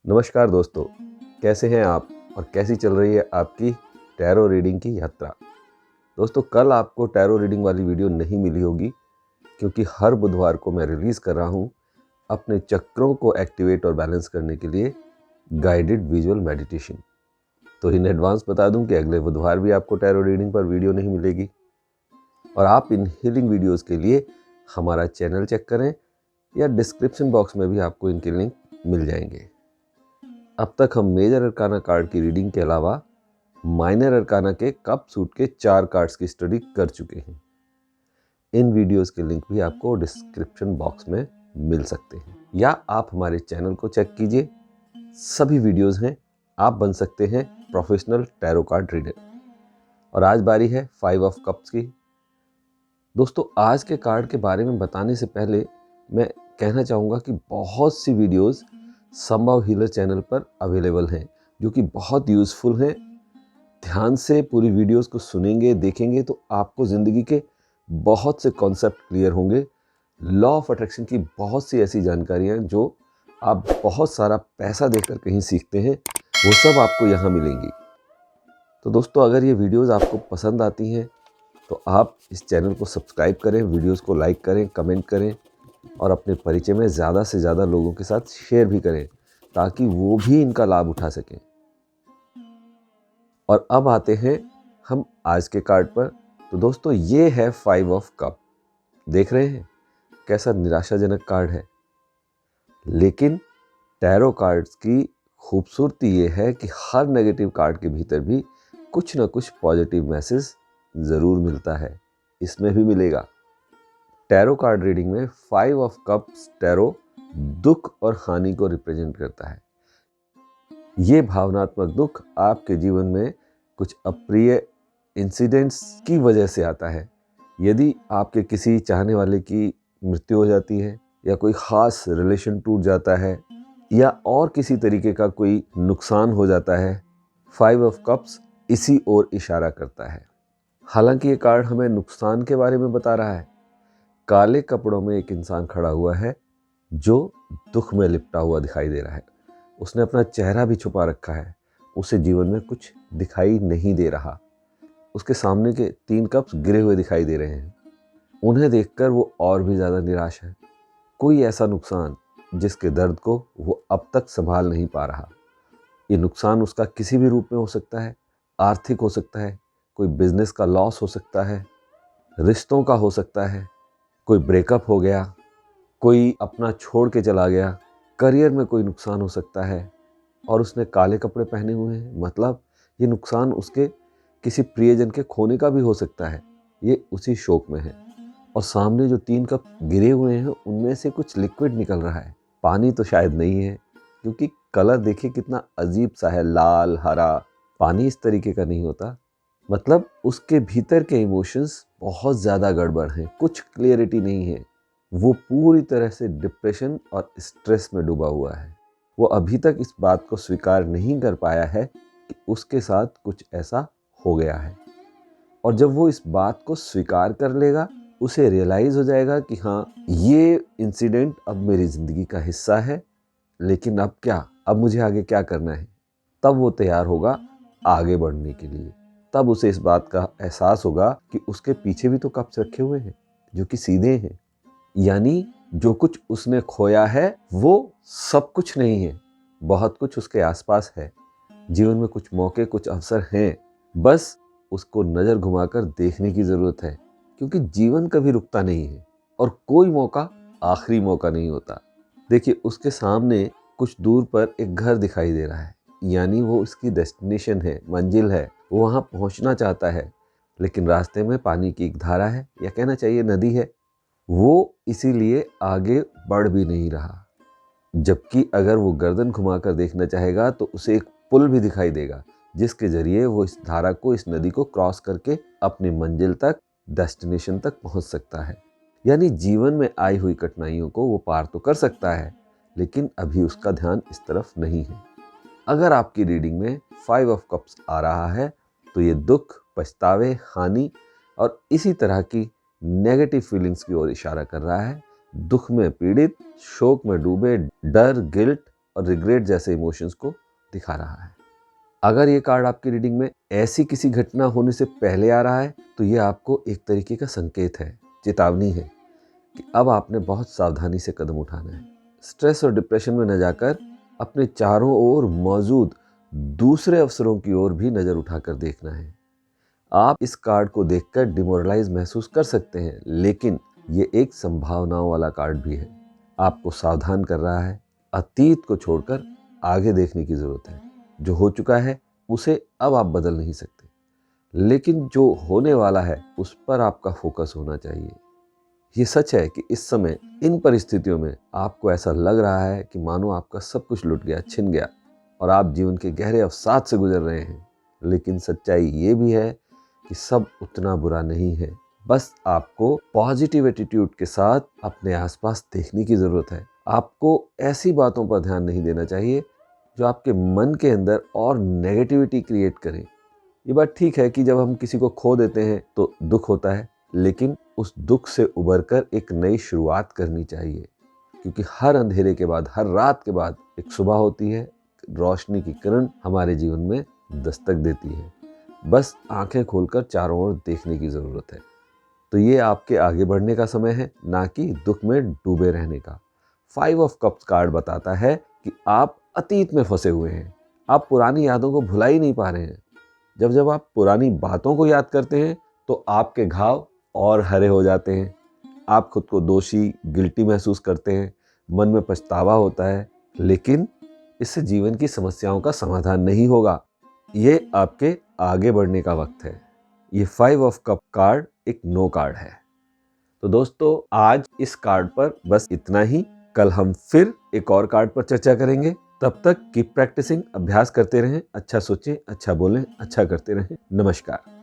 नमस्कार दोस्तों, कैसे हैं आप और कैसी चल रही है आपकी टैरो रीडिंग की यात्रा। दोस्तों, कल आपको टैरो रीडिंग वाली वीडियो नहीं मिली होगी क्योंकि हर बुधवार को मैं रिलीज़ कर रहा हूँ अपने चक्रों को एक्टिवेट और बैलेंस करने के लिए गाइडेड विजुअल मेडिटेशन। तो इन एडवांस बता दूं कि अगले बुधवार भी आपको टैरो रीडिंग पर वीडियो नहीं मिलेगी। और आप इन हीलिंग वीडियोज़ के लिए हमारा चैनल चेक करें या डिस्क्रिप्शन बॉक्स में भी आपको इनके लिंक मिल जाएंगे। अब तक हम मेजर अरकाना कार्ड की रीडिंग के अलावा माइनर अरकाना के कप सूट के 4 कार्ड्स की स्टडी कर चुके हैं। इन वीडियोस के लिंक भी आपको डिस्क्रिप्शन बॉक्स में मिल सकते हैं या आप हमारे चैनल को चेक कीजिए, सभी वीडियोस हैं। आप बन सकते हैं प्रोफेशनल टैरो कार्ड रीडर। और आज बारी है 5 ऑफ कप्स की। दोस्तों, आज के कार्ड के बारे में बताने से पहले मैं कहना चाहूँगा कि बहुत सी वीडियोस संभव हीलर चैनल पर अवेलेबल हैं जो कि बहुत यूज़फुल हैं। ध्यान से पूरी वीडियोस को सुनेंगे, देखेंगे तो आपको ज़िंदगी के बहुत से कॉन्सेप्ट क्लियर होंगे। लॉ ऑफ अट्रैक्शन की बहुत सी ऐसी जानकारियाँ जो आप बहुत सारा पैसा देकर कहीं सीखते हैं, वो सब आपको यहाँ मिलेंगी। तो दोस्तों, अगर ये वीडियोस आपको पसंद आती हैं तो आप इस चैनल को सब्सक्राइब करें, वीडियोस को लाइक करें, कमेंट करें और अपने परिचय में ज़्यादा से ज़्यादा लोगों के साथ शेयर भी करें ताकि वो भी इनका लाभ उठा सकें। और अब आते हैं हम आज के कार्ड पर। तो दोस्तों, ये है 5 ऑफ कप। देख रहे हैं कैसा निराशाजनक कार्ड है, लेकिन टैरो कार्ड्स की खूबसूरती ये है कि हर नेगेटिव कार्ड के भीतर भी कुछ ना कुछ पॉजिटिव मैसेज ज़रूर मिलता है। इसमें भी मिलेगा। टैरो कार्ड रीडिंग में 5 ऑफ कप्स टैरो दुख और हानि को रिप्रेजेंट करता है। ये भावनात्मक दुख आपके जीवन में कुछ अप्रिय इंसिडेंट्स की वजह से आता है। यदि आपके किसी चाहने वाले की मृत्यु हो जाती है या कोई ख़ास रिलेशन टूट जाता है या और किसी तरीके का कोई नुकसान हो जाता है, 5 ऑफ कप्स इसी ओर इशारा करता है। हालांकि ये कार्ड हमें नुकसान के बारे में बता रहा है। काले कपड़ों में एक इंसान खड़ा हुआ है जो दुख में लिपटा हुआ दिखाई दे रहा है। उसने अपना चेहरा भी छुपा रखा है। उसे जीवन में कुछ दिखाई नहीं दे रहा। उसके सामने के 3 कप्स गिरे हुए दिखाई दे रहे हैं। उन्हें देखकर वो और भी ज़्यादा निराश है। कोई ऐसा नुकसान जिसके दर्द को वो अब तक संभाल नहीं पा रहा। ये नुकसान उसका किसी भी रूप में हो सकता है। आर्थिक हो सकता है, कोई बिजनेस का लॉस हो सकता है, रिश्तों का हो सकता है, कोई ब्रेकअप हो गया, कोई अपना छोड़ के चला गया, करियर में कोई नुकसान हो सकता है। और उसने काले कपड़े पहने हुए हैं, मतलब ये नुकसान उसके किसी प्रियजन के खोने का भी हो सकता है। ये उसी शोक में है। और सामने जो 3 कप गिरे हुए हैं उनमें से कुछ लिक्विड निकल रहा है। पानी तो शायद नहीं है क्योंकि कलर देखिए कितना अजीब सा है, लाल हरा। पानी इस तरीके का नहीं होता। मतलब उसके भीतर के इमोशंस बहुत ज़्यादा गड़बड़ हैं, कुछ क्लियरिटी नहीं है। वो पूरी तरह से डिप्रेशन और स्ट्रेस में डूबा हुआ है। वो अभी तक इस बात को स्वीकार नहीं कर पाया है कि उसके साथ कुछ ऐसा हो गया है। और जब वो इस बात को स्वीकार कर लेगा, उसे रियलाइज़ हो जाएगा कि हाँ, ये इंसिडेंट अब मेरी ज़िंदगी का हिस्सा है, लेकिन अब क्या, अब मुझे आगे क्या करना है। तब वो तैयार होगा आगे बढ़ने के लिए। तब उसे इस बात का एहसास होगा कि उसके पीछे भी तो कप्स रखे हुए हैं जो कि सीधे हैं। यानी जो कुछ उसने खोया है वो सब कुछ नहीं है, बहुत कुछ उसके आसपास है। जीवन में कुछ मौके, कुछ अवसर हैं, बस उसको नज़र घुमाकर देखने की ज़रूरत है। क्योंकि जीवन कभी रुकता नहीं है और कोई मौका आखिरी मौका नहीं होता। देखिए, उसके सामने कुछ दूर पर एक घर दिखाई दे रहा है, यानी वो उसकी डेस्टिनेशन है, मंजिल है। वो वहाँ पहुँचना चाहता है, लेकिन रास्ते में पानी की एक धारा है, या कहना चाहिए नदी है। वो इसीलिए आगे बढ़ भी नहीं रहा। जबकि अगर वो गर्दन घुमाकर देखना चाहेगा तो उसे एक पुल भी दिखाई देगा जिसके जरिए वो इस धारा को, इस नदी को क्रॉस करके अपनी मंजिल तक, डेस्टिनेशन तक पहुंच सकता है। यानी जीवन में आई हुई कठिनाइयों को वो पार तो कर सकता है, लेकिन अभी उसका ध्यान इस तरफ नहीं है। अगर आपकी रीडिंग में 5 ऑफ कप्स आ रहा है तो ये दुख, पछतावे, हानि और इसी तरह की नेगेटिव फीलिंग्स की ओर इशारा कर रहा है। दुख में पीड़ित, शोक में डूबे, डर, गिल्ट और रिग्रेट जैसे इमोशंस को दिखा रहा है। अगर ये कार्ड आपकी रीडिंग में ऐसी किसी घटना होने से पहले आ रहा है तो ये आपको एक तरीके का संकेत है, चेतावनी है कि अब आपने बहुत सावधानी से कदम उठाना है। स्ट्रेस और डिप्रेशन में न जाकर अपने चारों ओर मौजूद दूसरे अवसरों की ओर भी नज़र उठाकर देखना है। आप इस कार्ड को देखकर डिमोरलाइज महसूस कर सकते हैं, लेकिन ये एक संभावनाओं वाला कार्ड भी है। आपको सावधान कर रहा है। अतीत को छोड़कर आगे देखने की ज़रूरत है। जो हो चुका है उसे अब आप बदल नहीं सकते, लेकिन जो होने वाला है उस पर आपका फोकस होना चाहिए। ये सच है कि इस समय इन परिस्थितियों में आपको ऐसा लग रहा है कि मानो आपका सब कुछ लुट गया, छिन गया और आप जीवन के गहरे अवसाद से गुजर रहे हैं। लेकिन सच्चाई ये भी है कि सब उतना बुरा नहीं है। बस आपको पॉजिटिव एटीट्यूड के साथ अपने आसपास देखने की ज़रूरत है। आपको ऐसी बातों पर ध्यान नहीं देना चाहिए जो आपके मन के अंदर और नेगेटिविटी क्रिएट करें। ये बात ठीक है कि जब हम किसी को खो देते हैं तो दुख होता है, लेकिन उस दुख से उबरकर एक नई शुरुआत करनी चाहिए, क्योंकि हर अंधेरे के बाद, हर रात के बाद एक सुबह होती है। रोशनी की किरण हमारे जीवन में दस्तक देती है। बस आंखें खोलकर चारों ओर देखने की ज़रूरत है। तो ये आपके आगे बढ़ने का समय है, ना कि दुख में डूबे रहने का। 5 ऑफ कप्स कार्ड बताता है कि आप अतीत में फंसे हुए हैं। आप पुरानी यादों को भुला ही नहीं पा रहे हैं। जब जब आप पुरानी बातों को याद करते हैं तो आपके घाव और हरे हो जाते हैं। आप खुद को दोषी, गिल्टी महसूस करते हैं, मन में पछतावा होता है, लेकिन इससे जीवन की समस्याओं का समाधान नहीं होगा। ये आपके आगे बढ़ने का वक्त है। ये 5 ऑफ कप कार्ड एक नो कार्ड है। तो दोस्तों, आज इस कार्ड पर बस इतना ही। कल हम फिर एक और कार्ड पर चर्चा करेंगे। तब तक कीप प्रैक्टिसिंग, अभ्यास करते रहें, अच्छा सोचें, अच्छा बोलें, अच्छा करते रहें। नमस्कार।